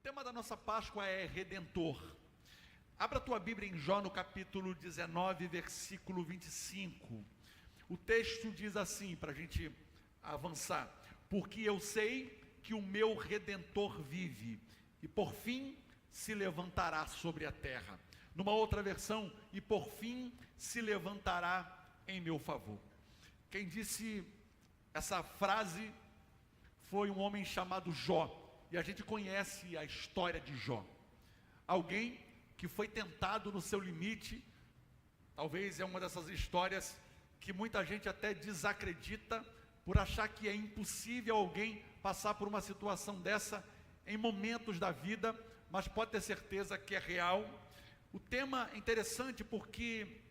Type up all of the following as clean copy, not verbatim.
tema da nossa Páscoa é Redentor. Abra a tua Bíblia em Jó, no capítulo 19, versículo 25. O texto diz assim, para a gente avançar: porque eu sei que o meu Redentor vive, e por fim se levantará sobre a terra. Numa outra versão, e por fim se levantará em meu favor. Quem disse essa frase foi um homem chamado Jó, e a gente conhece a história de Jó. Alguém que foi tentado no seu limite. Talvez é uma dessas histórias que muita gente até desacredita, por achar que é impossível alguém passar por uma situação dessa em momentos da vida, mas pode ter certeza que é real. O tema é interessante porque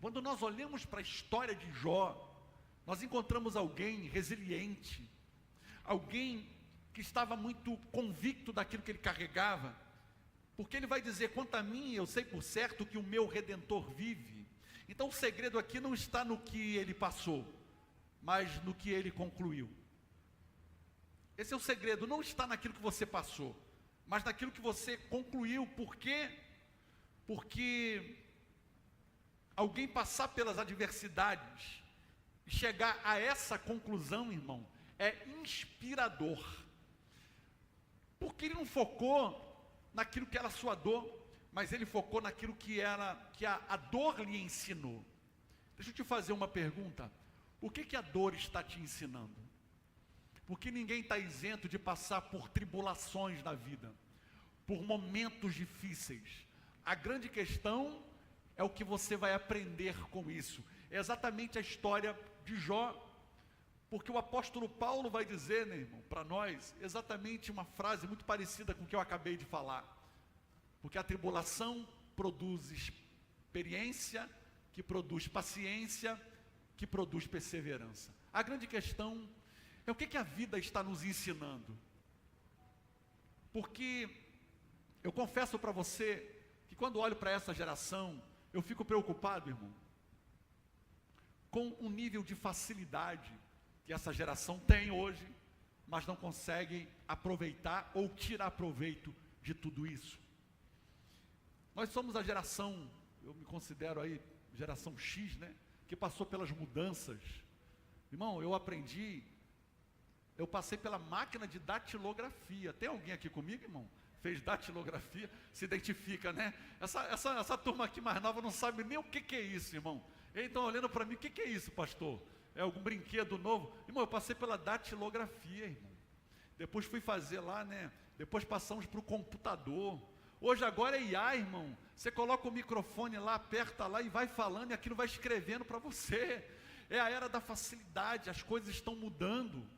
quando nós olhamos para a história de Jó, nós encontramos alguém resiliente, alguém que estava muito convicto daquilo que ele carregava, porque ele vai dizer: quanto a mim, eu sei por certo que o meu Redentor vive. Então o segredo aqui não está no que ele passou, mas no que ele concluiu. Esse é o segredo, não está naquilo que você passou, mas naquilo que você concluiu. Por quê? Porque alguém passar pelas adversidades e chegar a essa conclusão, irmão, é inspirador. Porque ele não focou naquilo que era a sua dor, mas ele focou naquilo que a dor lhe ensinou. Deixa eu te fazer uma pergunta: o que a dor está te ensinando? Porque ninguém está isento de passar por tribulações na vida, por momentos difíceis. A grande questão é o que você vai aprender com isso. É exatamente a história de Jó, porque o apóstolo Paulo vai dizer, né, irmão, para nós, exatamente uma frase muito parecida com o que eu acabei de falar. Porque a tribulação produz experiência, que produz paciência, que produz perseverança. A grande questão é o que a vida está nos ensinando. Porque eu confesso para você que quando olho para essa geração, eu fico preocupado, irmão, com o nível de facilidade que essa geração tem hoje, mas não consegue aproveitar ou tirar proveito de tudo isso. Nós somos a geração, eu me considero aí geração X, né, que passou pelas mudanças. Irmão, eu passei pela máquina de datilografia. Tem alguém aqui comigo, irmão? Fez datilografia, se identifica, né? Essa turma aqui mais nova não sabe nem o que é isso, irmão. Eles estão olhando para mim: o que é isso, pastor? É algum brinquedo novo? Irmão, eu passei pela datilografia, irmão. Depois fui fazer lá, né? Depois passamos para o computador. Hoje agora é IA, irmão. Você coloca o microfone lá, aperta lá e vai falando, e aquilo vai escrevendo para você. É a era da facilidade, as coisas estão mudando.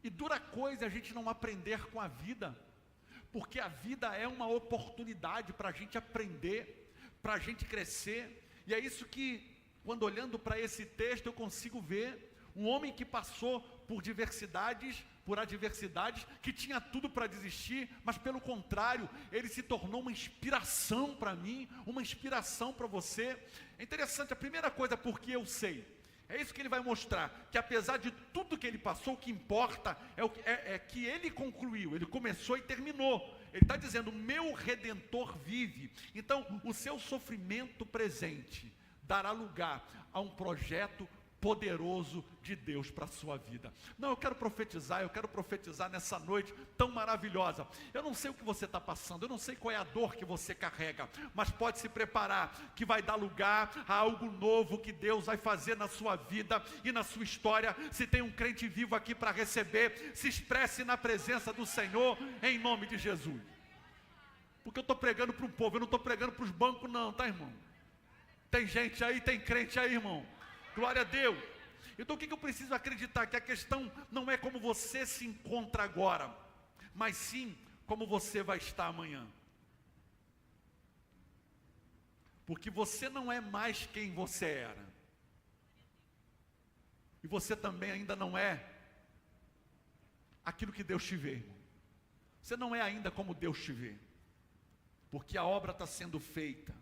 E dura coisa a gente não aprender com a vida, porque a vida é uma oportunidade para a gente aprender, para a gente crescer. E é isso que, quando olhando para esse texto, eu consigo ver um homem que passou por adversidades, que tinha tudo para desistir, mas pelo contrário, ele se tornou uma inspiração para mim, uma inspiração para você. É interessante, a primeira coisa, porque eu sei. É isso que ele vai mostrar, que apesar de tudo que ele passou, o que importa é que ele concluiu, ele começou e terminou. Ele está dizendo: meu Redentor vive. Então, o seu sofrimento presente dará lugar a um projeto poderoso de Deus para a sua vida. Não, eu quero profetizar nessa noite tão maravilhosa. Eu não sei o que você está passando, eu não sei qual é a dor que você carrega, mas pode se preparar, que vai dar lugar a algo novo que Deus vai fazer na sua vida e na sua história. Se tem um crente vivo aqui para receber, se expresse na presença do Senhor, em nome de Jesus. Porque eu estou pregando para o povo, eu não estou pregando para os bancos não, tá, irmão? Tem gente aí, tem crente aí, irmão. Glória a Deus. Então o que eu preciso acreditar? Que a questão não é como você se encontra agora, mas sim como você vai estar amanhã. Porque você não é mais quem você era. E você também ainda não é aquilo que Deus te vê, irmão. Você não é ainda como Deus te vê. Porque a obra está sendo feita.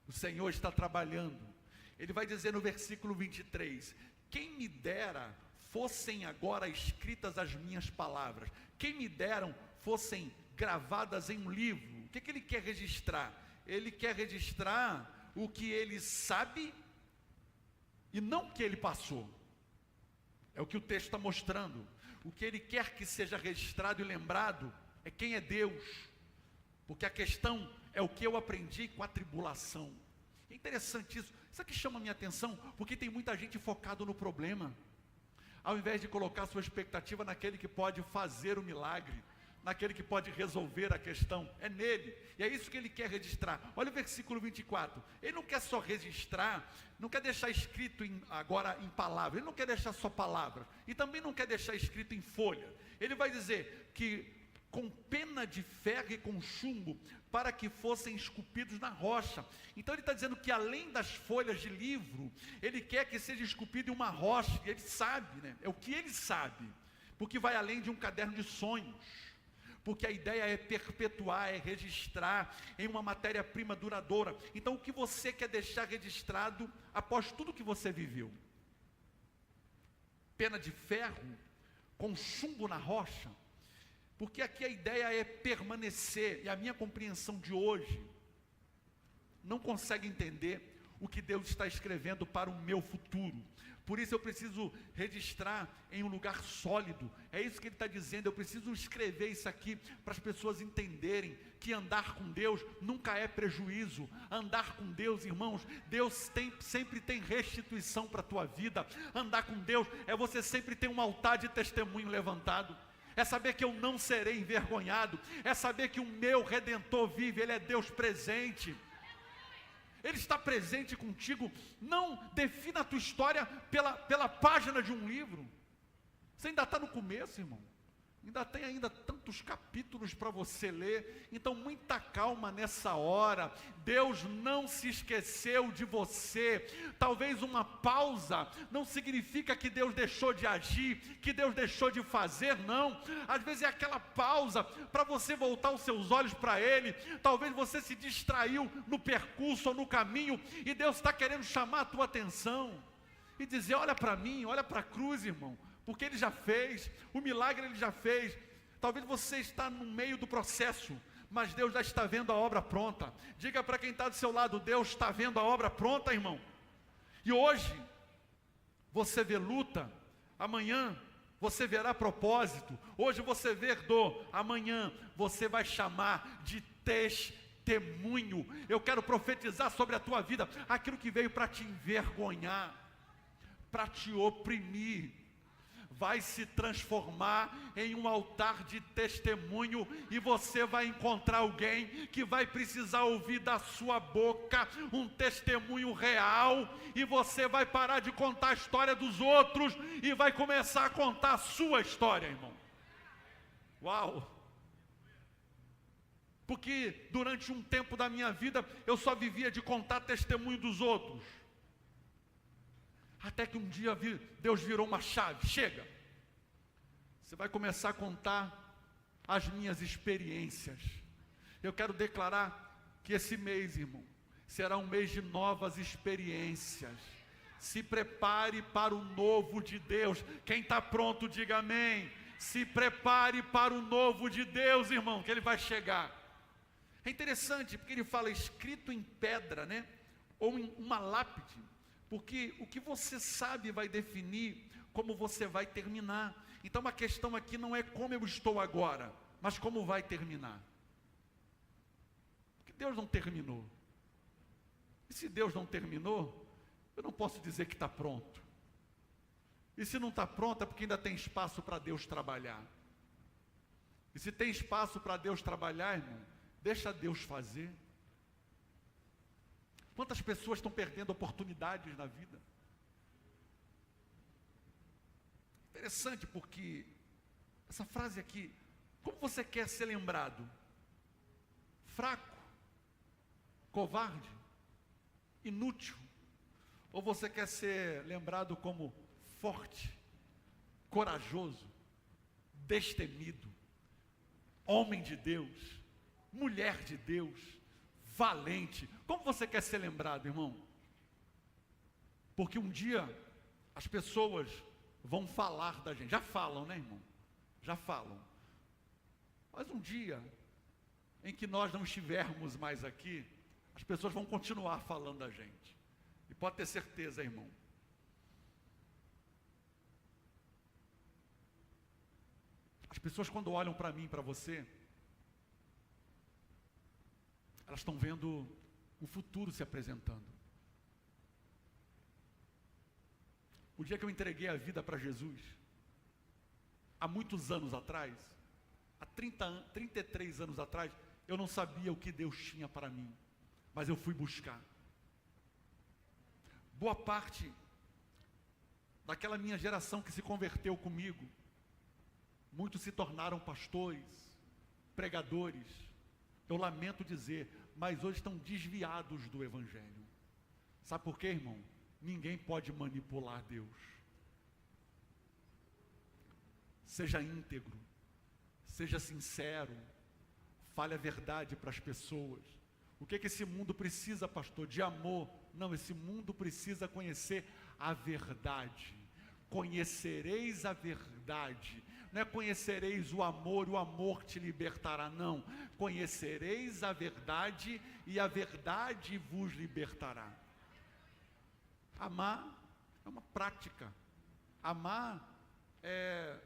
O Senhor está trabalhando. Ele vai dizer no versículo 23, quem me dera fossem agora escritas as minhas palavras, quem me deram fossem gravadas em um livro. O que ele quer registrar? Ele quer registrar o que ele sabe e não o que ele passou. É o que o texto está mostrando. O que ele quer que seja registrado e lembrado é quem é Deus. Porque a questão é o que eu aprendi com a tribulação. É interessante isso. Isso aqui chama a minha atenção, porque tem muita gente focado no problema, ao invés de colocar sua expectativa naquele que pode fazer o milagre, naquele que pode resolver a questão. É nele, e é isso que ele quer registrar. Olha o versículo 24, ele não quer só registrar, não quer deixar escrito agora em palavras, ele não quer deixar só palavras, e também não quer deixar escrito em folha. Ele vai dizer que com pena de ferro e com chumbo, para que fossem esculpidos na rocha. Então ele está dizendo que além das folhas de livro, ele quer que seja esculpido em uma rocha, e ele sabe, né? É o que ele sabe, porque vai além de um caderno de sonhos, porque a ideia é perpetuar, é registrar em uma matéria-prima duradoura. Então o que você quer deixar registrado após tudo que você viveu? Pena de ferro, com chumbo na rocha, porque aqui a ideia é permanecer, e a minha compreensão de hoje não consegue entender o que Deus está escrevendo para o meu futuro. Por isso eu preciso registrar em um lugar sólido. É isso que ele está dizendo. Eu preciso escrever isso aqui para as pessoas entenderem que andar com Deus nunca é prejuízo. Andar com Deus, irmãos, Deus sempre tem restituição para a tua vida. Andar com Deus é você sempre ter um altar de testemunho levantado. É saber que eu não serei envergonhado. É saber que o meu Redentor vive, Ele é Deus presente. Ele está presente contigo. Não defina a tua história pela página de um livro. Você ainda está no começo, irmão. Ainda tem tantos capítulos para você ler. Então muita calma nessa hora. Deus não se esqueceu de você. Talvez uma pausa não significa que Deus deixou de agir, que Deus deixou de fazer, não. Às vezes é aquela pausa para você voltar os seus olhos para Ele. Talvez você se distraiu no percurso ou no caminho, e Deus está querendo chamar a tua atenção e dizer: olha para mim, olha para a cruz, irmão. Porque Ele já fez, o milagre Ele já fez. Talvez você está no meio do processo, mas Deus já está vendo a obra pronta. Diga para quem está do seu lado: Deus está vendo a obra pronta, irmão. E hoje, você vê luta, amanhã você verá propósito. Hoje você vê dor, amanhã você vai chamar de testemunho. Eu quero profetizar sobre a tua vida aquilo que veio para te envergonhar, para te oprimir, vai se transformar em um altar de testemunho, e você vai encontrar alguém que vai precisar ouvir da sua boca um testemunho real, e você vai parar de contar a história dos outros e vai começar a contar a sua história, irmão. Uau! Porque durante um tempo da minha vida eu só vivia de contar testemunho dos outros. Até que um dia Deus virou uma chave. Chega, você vai começar a contar as minhas experiências. Eu quero declarar que esse mês, irmão, será um mês de novas experiências. Se prepare para o novo de Deus. Quem está pronto, diga amém. Se prepare para o novo de Deus, irmão, que Ele vai chegar. É interessante porque ele fala escrito em pedra, né? Ou em uma lápide. Porque o que você sabe vai definir como você vai terminar. Então a questão aqui não é como eu estou agora, mas como vai terminar. Porque Deus não terminou. E se Deus não terminou, eu não posso dizer que está pronto. E se não está pronto é porque ainda tem espaço para Deus trabalhar. E se tem espaço para Deus trabalhar, irmão, deixa Deus fazer. Quantas pessoas estão perdendo oportunidades na vida? Interessante, porque essa frase aqui, como você quer ser lembrado? Fraco? Covarde? Inútil? Ou você quer ser lembrado como forte, corajoso, destemido, homem de Deus, mulher de Deus, valente? Como você quer ser lembrado, irmão? Porque um dia as pessoas vão falar da gente. Já falam, né, irmão? Já falam. Mas um dia em que nós não estivermos mais aqui, as pessoas vão continuar falando da gente. E pode ter certeza, irmão. As pessoas, quando olham para mim, para você, elas estão vendo o futuro se apresentando. O dia que eu entreguei a vida para Jesus, há muitos anos atrás, há 33 anos atrás, eu não sabia o que Deus tinha para mim, mas eu fui buscar. Boa parte daquela minha geração que se converteu comigo, muitos se tornaram pastores, pregadores. Eu lamento dizer, mas hoje estão desviados do Evangelho. Sabe por quê, irmão? Ninguém pode manipular Deus. Seja íntegro, seja sincero, fale a verdade para as pessoas. O que esse mundo precisa, pastor? De amor. Não, esse mundo precisa conhecer a verdade. Conhecereis a verdade. Não é conhecereis o amor te libertará, não. Conhecereis a verdade e a verdade vos libertará. Amar é uma prática. Amar é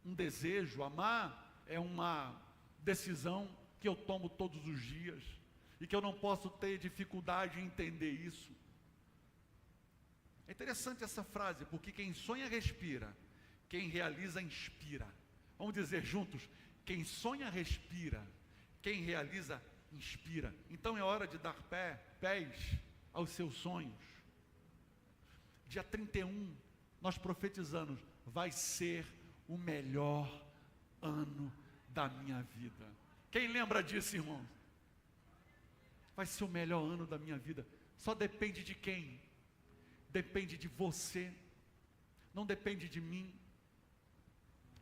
um desejo. Amar é uma decisão que eu tomo todos os dias e que eu não posso ter dificuldade em entender isso. É interessante essa frase, porque quem sonha respira, quem realiza inspira. Vamos dizer juntos, quem sonha respira, quem realiza inspira. Então é hora de dar pés aos seus sonhos. Dia 31, nós profetizamos, vai ser o melhor ano da minha vida. Quem lembra disso, irmão? Vai ser o melhor ano da minha vida. Só depende de quem? Depende de você. Não depende de mim.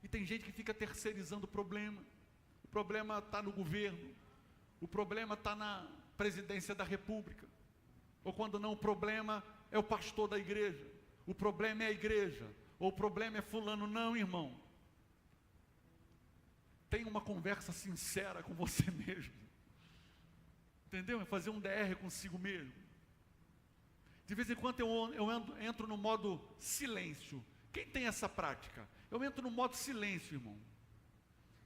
E tem gente que fica terceirizando o problema. O problema está no governo. O problema está na presidência da república. Ou quando não, o problema é o pastor da igreja. O problema é a igreja. Ou o problema é fulano. Não, irmão. Tenha uma conversa sincera com você mesmo. Entendeu? É fazer um DR consigo mesmo. De vez em quando eu entro no modo silêncio. Quem tem essa prática? Eu entro no modo silêncio, irmão.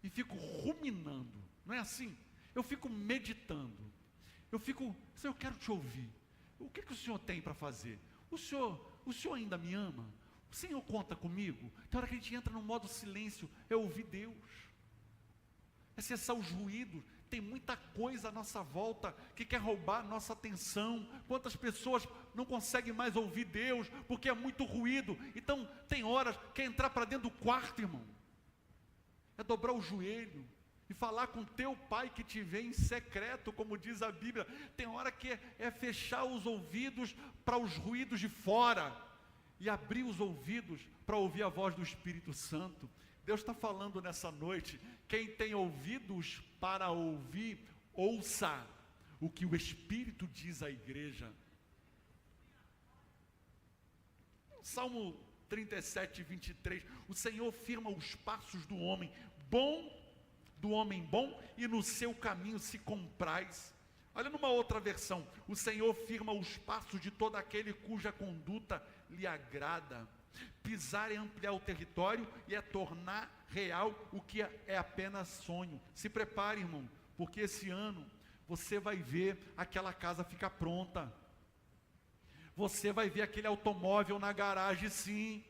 E fico ruminando. Não é assim? Eu fico meditando. Eu fico, Senhor, eu quero te ouvir. O que o Senhor tem para fazer? O Senhor ainda me ama? O Senhor conta comigo? Tem hora que a gente entra no modo silêncio, é ouvir Deus. É cessar os ruídos. Tem muita coisa à nossa volta que quer roubar a nossa atenção. Quantas pessoas não conseguem mais ouvir Deus porque é muito ruído? Então tem horas que é entrar para dentro do quarto, irmão. É dobrar o joelho e falar com teu pai que te vê em secreto, como diz a Bíblia. Tem hora que é fechar os ouvidos para os ruídos de fora e abrir os ouvidos para ouvir a voz do Espírito Santo. Deus está falando nessa noite, quem tem ouvidos para ouvir, ouça o que o Espírito diz à igreja. Salmo 37, 23, o Senhor firma os passos do homem bom, e no seu caminho se compraz. Olha numa outra versão, o Senhor firma os passos de todo aquele cuja conduta lhe agrada. Pisar é ampliar o território e é tornar real o que é apenas sonho. Se prepare, irmão, porque esse ano você vai ver aquela casa ficar pronta. Você vai ver aquele automóvel na garagem, sim.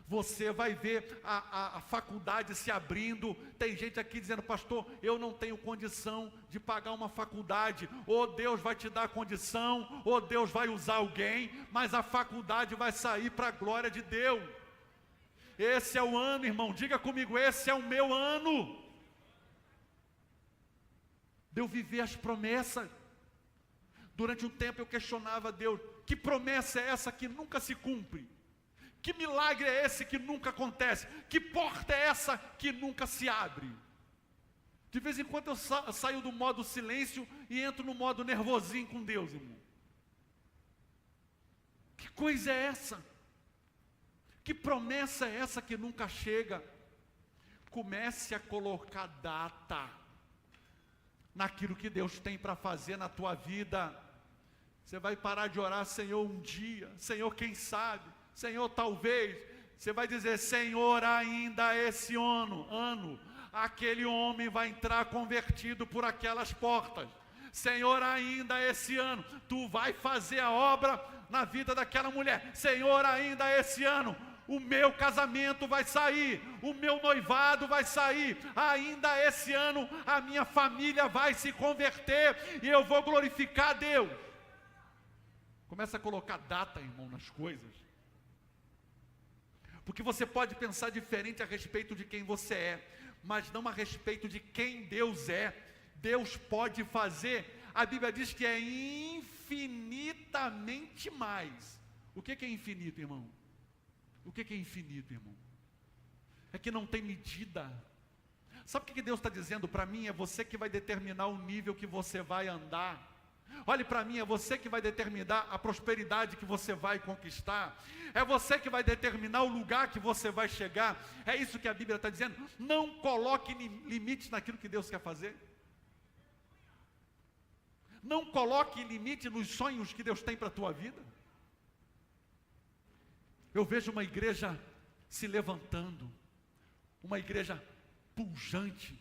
Você vai ver a faculdade se abrindo. Tem gente aqui dizendo, pastor, eu não tenho condição de pagar uma faculdade. Ou Deus vai te dar condição, ou Deus vai usar alguém, mas a faculdade vai sair para a glória de Deus. Esse é o ano, irmão, diga comigo, esse é o meu ano. De eu viver as promessas. Durante um tempo eu questionava a Deus, que promessa é essa que nunca se cumpre? Que milagre é esse que nunca acontece? Que porta é essa que nunca se abre? De vez em quando eu saio do modo silêncio e entro no modo nervosinho com Deus, irmão. Que coisa é essa? Que promessa é essa que nunca chega? Comece a colocar data. naquilo que Deus tem para fazer na tua vida. Você vai parar de orar, Senhor, um dia, Senhor, quem sabe, Senhor, talvez. Você vai dizer, Senhor, ainda esse ano, aquele homem vai entrar convertido por aquelas portas. Senhor, ainda esse ano, tu vai fazer a obra na vida daquela mulher. Senhor, ainda esse ano, o meu casamento vai sair, o meu noivado vai sair, ainda esse ano a minha família vai se converter e eu vou glorificar a Deus. Começa a colocar data, irmão, nas coisas, porque você pode pensar diferente a respeito de quem você é, mas não a respeito de quem Deus é. Deus pode fazer, a Bíblia diz que é infinitamente mais. O que é infinito, irmão? O que é infinito, irmão? É que não tem medida. Sabe o que Deus está dizendo para mim? É você que vai determinar o nível que você vai andar. Olhe para mim, é você que vai determinar a prosperidade que você vai conquistar. É você que vai determinar o lugar que você vai chegar. É isso que a Bíblia está dizendo. Não coloque limites naquilo que Deus quer fazer. Não coloque limite nos sonhos que Deus tem para a tua vida. Eu vejo uma igreja se levantando, uma igreja pujante,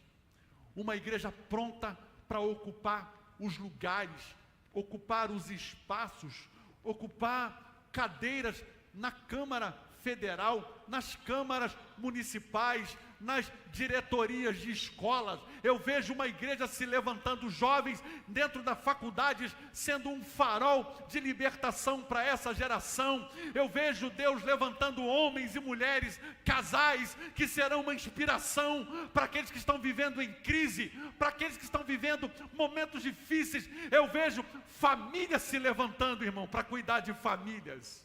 uma igreja pronta para ocupar os lugares, ocupar os espaços, ocupar cadeiras na Câmara Federal, nas câmaras municipais, nas diretorias de escolas. Eu vejo uma igreja se levantando, jovens dentro das faculdades, sendo um farol de libertação para essa geração. Eu vejo Deus levantando homens e mulheres, casais, que serão uma inspiração para aqueles que estão vivendo em crise, para aqueles que estão vivendo momentos difíceis. Eu vejo famílias se levantando, irmão, para cuidar de famílias.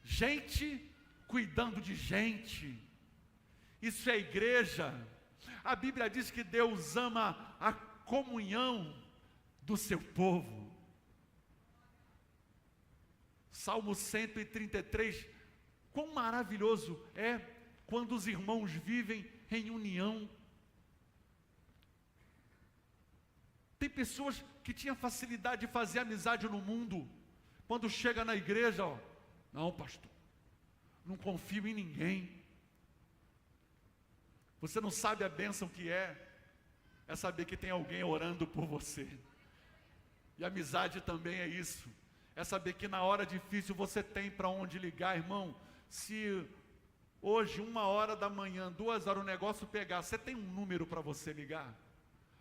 Gente cuidando de gente. Isso é igreja. A Bíblia diz que Deus ama a comunhão do seu povo. Salmo 133, quão maravilhoso é quando os irmãos vivem em união. Tem pessoas que tinham facilidade de fazer amizade no mundo, quando chega na igreja, não, pastor, não confio em ninguém. Você não sabe a bênção que é saber que tem alguém orando por você. E amizade também é isso, é saber que na hora difícil você tem para onde ligar, irmão. Se hoje 1h da manhã, 2h o negócio pegar, você tem um número para você ligar?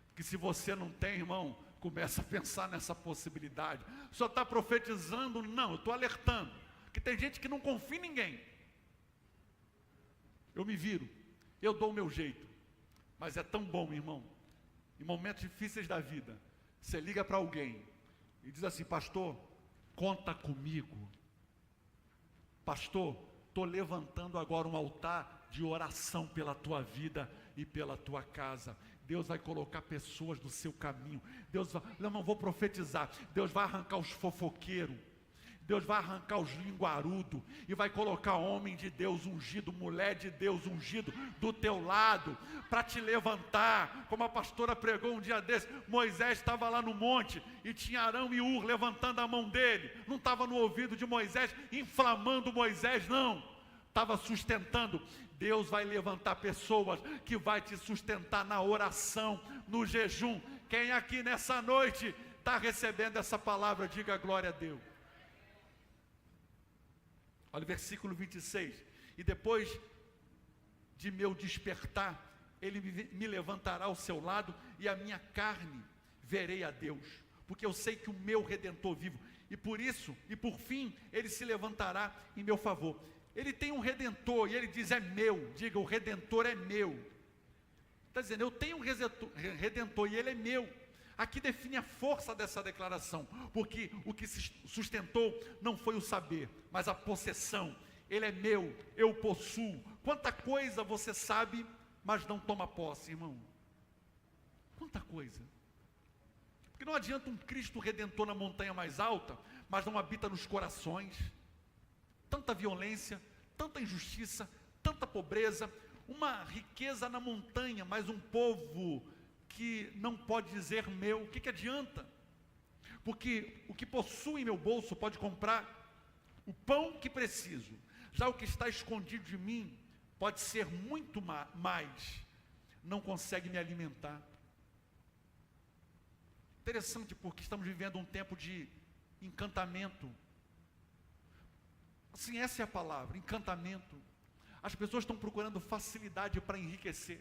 Porque se você não tem, irmão, começa a pensar nessa possibilidade. Só está profetizando? Não, eu estou alertando, que tem gente que não confia em ninguém. Eu me viro, eu dou o meu jeito, mas é tão bom, irmão, em momentos difíceis da vida, você liga para alguém e diz assim: pastor, conta comigo. Pastor, estou levantando agora um altar de oração pela tua vida e pela tua casa. Deus vai colocar pessoas no seu caminho. Deus vai, eu não vou profetizar, Deus vai arrancar os fofoqueiros, Deus vai arrancar os linguarudos e vai colocar homem de Deus ungido, mulher de Deus ungido do teu lado, para te levantar. Como a pastora pregou um dia desse, Moisés estava lá no monte e tinha Arão e Ur levantando a mão dele. Não estava no ouvido de Moisés, inflamando Moisés, não. Estava sustentando. Deus vai levantar pessoas que vai te sustentar na oração, no jejum. Quem aqui nessa noite está recebendo essa palavra, diga glória a Deus. Olha o versículo 26. E depois de meu despertar, ele me levantará ao seu lado, e a minha carne verei a Deus, porque eu sei que o meu Redentor vivo, e por isso, e por fim, ele se levantará em meu favor. Ele tem um Redentor, e ele diz: é meu. Diga, o Redentor é meu. Está dizendo, eu tenho um Redentor, e ele é meu. Aqui define a força dessa declaração, porque o que se sustentou não foi o saber, mas a possessão. Ele é meu, eu possuo. Quanta coisa você sabe, mas não toma posse, irmão. Quanta coisa. Porque não adianta um Cristo Redentor na montanha mais alta, mas não habita nos corações. Tanta violência, tanta injustiça, tanta pobreza, uma riqueza na montanha, mas um povo que não pode dizer meu, o que adianta? Porque o que possui em meu bolso pode comprar o pão que preciso. Já o que está escondido de mim pode ser muito mais, não consegue me alimentar. Interessante, porque estamos vivendo um tempo de encantamento. Assim, essa é a palavra, encantamento. As pessoas estão procurando facilidade para enriquecer.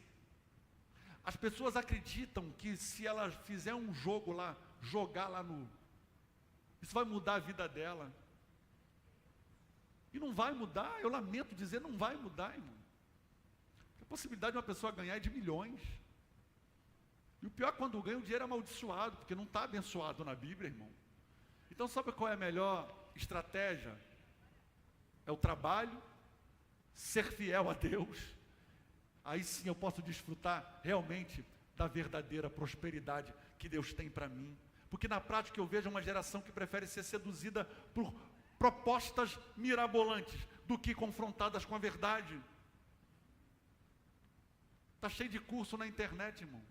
As pessoas acreditam que se ela fizer um jogo lá, jogar lá no... isso vai mudar a vida dela. E não vai mudar, eu lamento dizer, não vai mudar, irmão. A possibilidade de uma pessoa ganhar é de milhões. E o pior é quando ganha, o dinheiro é amaldiçoado, porque não está abençoado na Bíblia, irmão. Então sabe qual é a melhor estratégia? É o trabalho, ser fiel a Deus. Aí sim eu posso desfrutar realmente da verdadeira prosperidade que Deus tem para mim. Porque na prática eu vejo uma geração que prefere ser seduzida por propostas mirabolantes do que confrontadas com a verdade. Está cheio de curso na internet, irmão.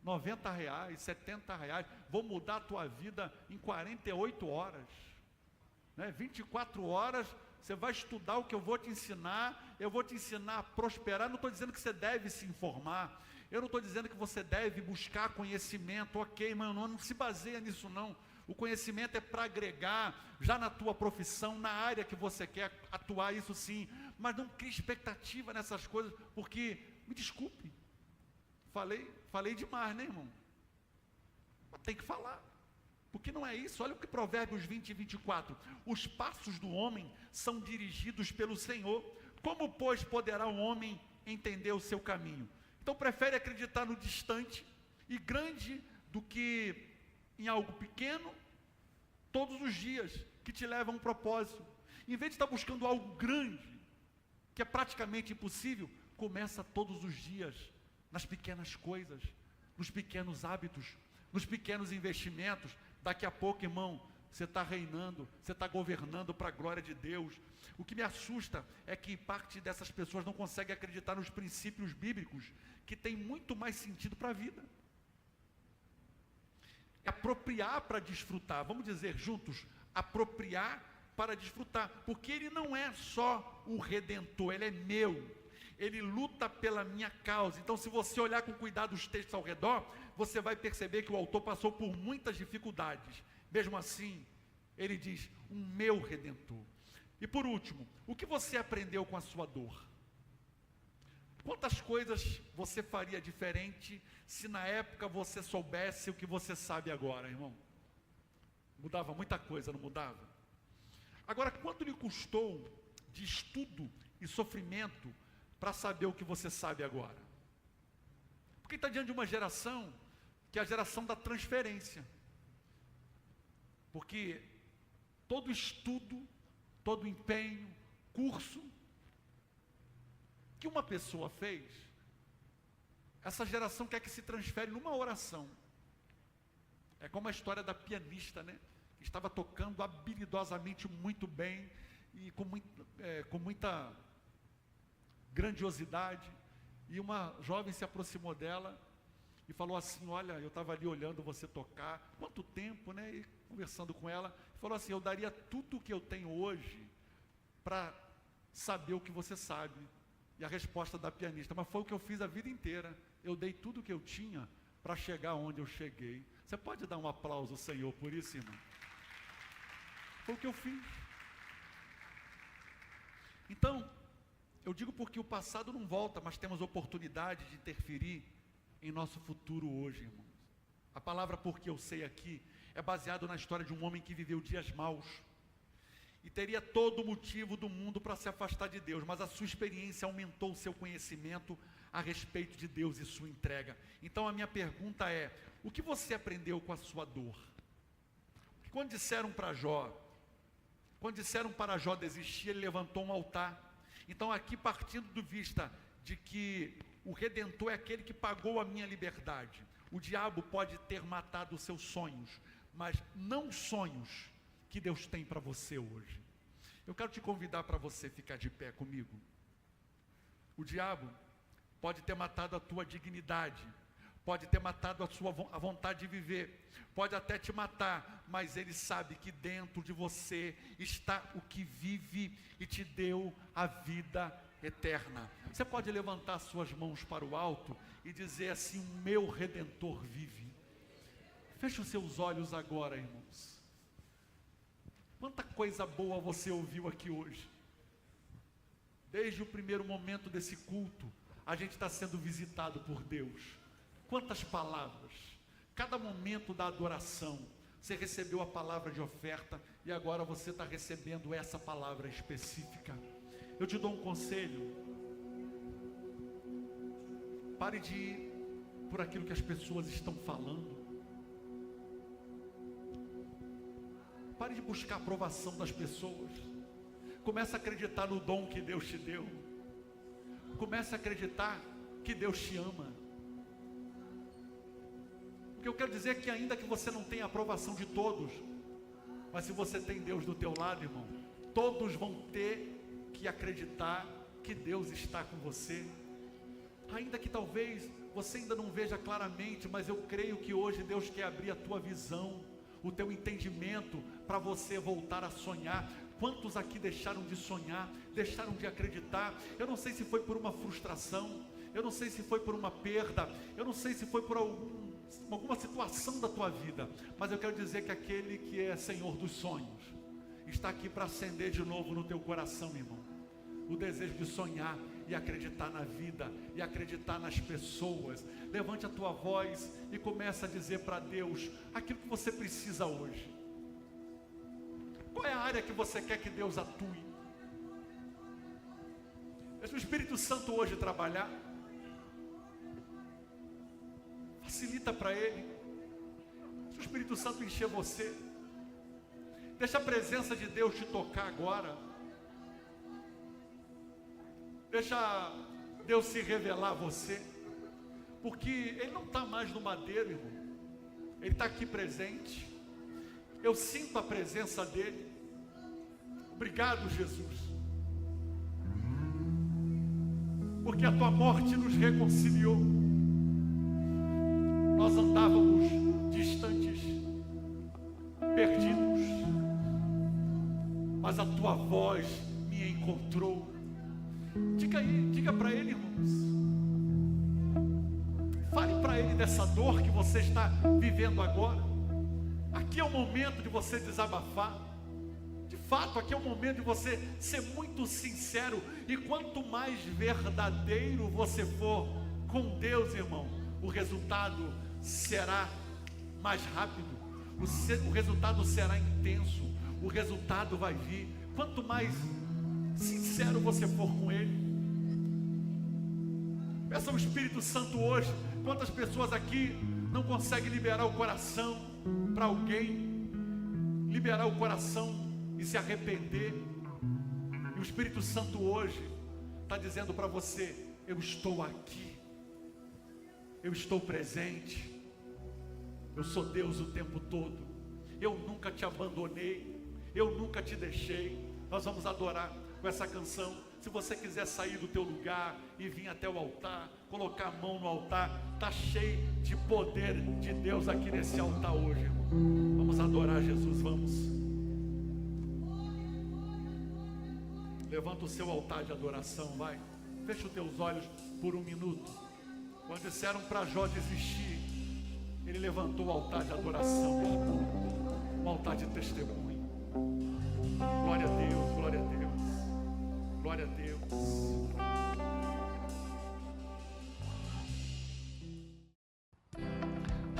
R$90, R$70, vou mudar a tua vida em 48 horas, né? 24 horas, você vai estudar o que eu vou te ensinar a prosperar. Não estou dizendo que você deve se informar, eu não estou dizendo que você deve buscar conhecimento, ok, mas não se baseia nisso não. O conhecimento é para agregar, já na tua profissão, na área que você quer atuar, isso sim, mas não crie expectativa nessas coisas, porque, me desculpe, falei demais, né, irmão? Mas tem que falar, porque não é isso. Olha o que Provérbios 20 e 24, os passos do homem são dirigidos pelo Senhor, como pois poderá o homem entender o seu caminho? Então prefere acreditar no distante e grande do que em algo pequeno, todos os dias, que te leva a um propósito. Em vez de estar buscando algo grande, que é praticamente impossível, começa todos os dias, nas pequenas coisas, nos pequenos hábitos, nos pequenos investimentos. Daqui a pouco, irmão, você está reinando, você está governando para a glória de Deus. O que me assusta é que parte dessas pessoas não consegue acreditar nos princípios bíblicos, que tem muito mais sentido para a vida. Apropriar para desfrutar, vamos dizer juntos, apropriar para desfrutar, porque Ele não é só o Redentor, Ele é meu, Ele luta pela minha causa. Então, se você olhar com cuidado os textos ao redor, você vai perceber que o autor passou por muitas dificuldades. Mesmo assim, ele diz, o meu Redentor. E por último, o que você aprendeu com a sua dor? Quantas coisas você faria diferente se na época você soubesse o que você sabe agora, irmão? Mudava muita coisa, não mudava? Agora, quanto lhe custou de estudo e sofrimento para saber o que você sabe agora? Porque está diante de uma geração que é a geração da transferência. Porque todo estudo, todo empenho, curso que uma pessoa fez, essa geração quer que se transfere numa oração. É como a história da pianista, né? Que estava tocando habilidosamente muito bem e com muita grandiosidade, e uma jovem se aproximou dela e falou assim, olha, eu estava ali olhando você tocar, quanto tempo, né? E conversando com ela, falou assim, eu daria tudo o que eu tenho hoje para saber o que você sabe. E a resposta da pianista, mas foi o que eu fiz a vida inteira, eu dei tudo o que eu tinha para chegar onde eu cheguei. Você pode dar um aplauso ao Senhor por isso, irmão? Foi o que eu fiz. Então, eu digo porque o passado não volta, mas temos oportunidade de interferir em nosso futuro hoje, irmãos. A palavra porque eu sei aqui é baseado na história de um homem que viveu dias maus e teria todo o motivo do mundo para se afastar de Deus, mas a sua experiência aumentou o seu conhecimento a respeito de Deus e sua entrega. Então a minha pergunta é, o que você aprendeu com a sua dor? Porque quando disseram para Jó desistir, ele levantou um altar. Então aqui, partindo do vista de que o Redentor é aquele que pagou a minha liberdade, o diabo pode ter matado os seus sonhos, mas não sonhos que Deus tem para você hoje. Eu quero te convidar para você ficar de pé comigo. O diabo pode ter matado a tua dignidade, pode ter matado a vontade de viver, pode até te matar, mas Ele sabe que dentro de você está o que vive e te deu a vida eterna. Você pode levantar suas mãos para o alto e dizer assim: o meu Redentor vive. Feche os seus olhos agora, irmãos. Quanta coisa boa você ouviu aqui hoje. Desde o primeiro momento desse culto, a gente está sendo visitado por Deus. Quantas palavras. Cada momento da adoração, você recebeu a palavra de oferta e agora você está recebendo essa palavra específica. Eu te dou um conselho: pare de ir por aquilo que as pessoas estão falando. Pare de buscar a aprovação das pessoas. Comece a acreditar no dom que Deus te deu. Comece a acreditar que Deus te ama. O que eu quero dizer é que ainda que você não tenha a aprovação de todos, mas se você tem Deus do teu lado, irmão, todos vão ter que acreditar que Deus está com você. Ainda que talvez você ainda não veja claramente, mas eu creio que hoje Deus quer abrir a tua visão, o teu entendimento, para você voltar a sonhar. Quantos aqui deixaram de sonhar, deixaram de acreditar? Eu não sei se foi por uma frustração, eu não sei se foi por uma perda, eu não sei se foi por alguma situação da tua vida, mas eu quero dizer que aquele que é Senhor dos sonhos está aqui para acender de novo no teu coração, irmão, o desejo de sonhar e acreditar na vida e acreditar nas pessoas. Levante a tua voz e comece a dizer para Deus aquilo que você precisa hoje. Qual é a área que você quer que Deus atue? Deixa o Espírito Santo hoje trabalhar. Facilita para Ele. Deixa o Espírito Santo encher você. Deixa a presença de Deus te tocar agora. Deixa Deus se revelar a você. Porque Ele não está mais no madeiro, irmão. Ele está aqui presente. Eu sinto a presença dEle. Obrigado, Jesus. Porque a tua morte nos reconciliou. Nós andávamos distantes, perdidos, mas a tua voz me encontrou. Diga para Ele, irmãos. Fale para Ele dessa dor que você está vivendo agora. Aqui é o momento de você desabafar. De fato, aqui é o momento de você ser muito sincero. E quanto mais verdadeiro você for com Deus, irmão, o resultado será mais rápido. O resultado será intenso. O resultado vai vir. Quanto mais sincero você for com Ele. Peça ao Espírito Santo hoje. Quantas pessoas aqui não conseguem liberar o coração para alguém, liberar o coração e se arrepender? E o Espírito Santo hoje está dizendo para você: eu estou aqui, eu estou presente, eu sou Deus o tempo todo, eu nunca te abandonei, eu nunca te deixei. Nós vamos adorar com essa canção. Se você quiser sair do teu lugar e vir até o altar, colocar a mão no altar, está cheio de poder de Deus aqui nesse altar hoje, irmão. Vamos adorar Jesus, vamos. Levanta o seu altar de adoração, vai. Fecha os teus olhos por um minuto. Quando disseram para Jó desistir, ele levantou o altar de adoração, um altar de testemunho. Glória a Deus, glória a Deus. Glória a Deus.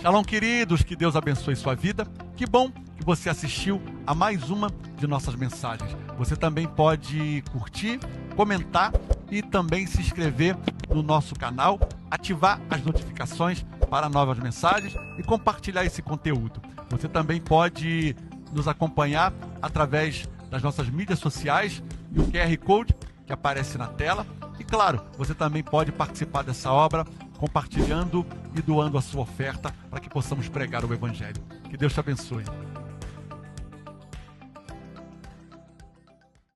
Shalom, queridos, que Deus abençoe sua vida. Que bom que você assistiu a mais uma de nossas mensagens. Você também pode curtir, comentar e também se inscrever no nosso canal, ativar as notificações para novas mensagens e compartilhar esse conteúdo. Você também pode nos acompanhar através das nossas mídias sociais e o QR Code que aparece na tela. E claro, você também pode participar dessa obra compartilhando e doando a sua oferta para que possamos pregar o Evangelho. Que Deus te abençoe.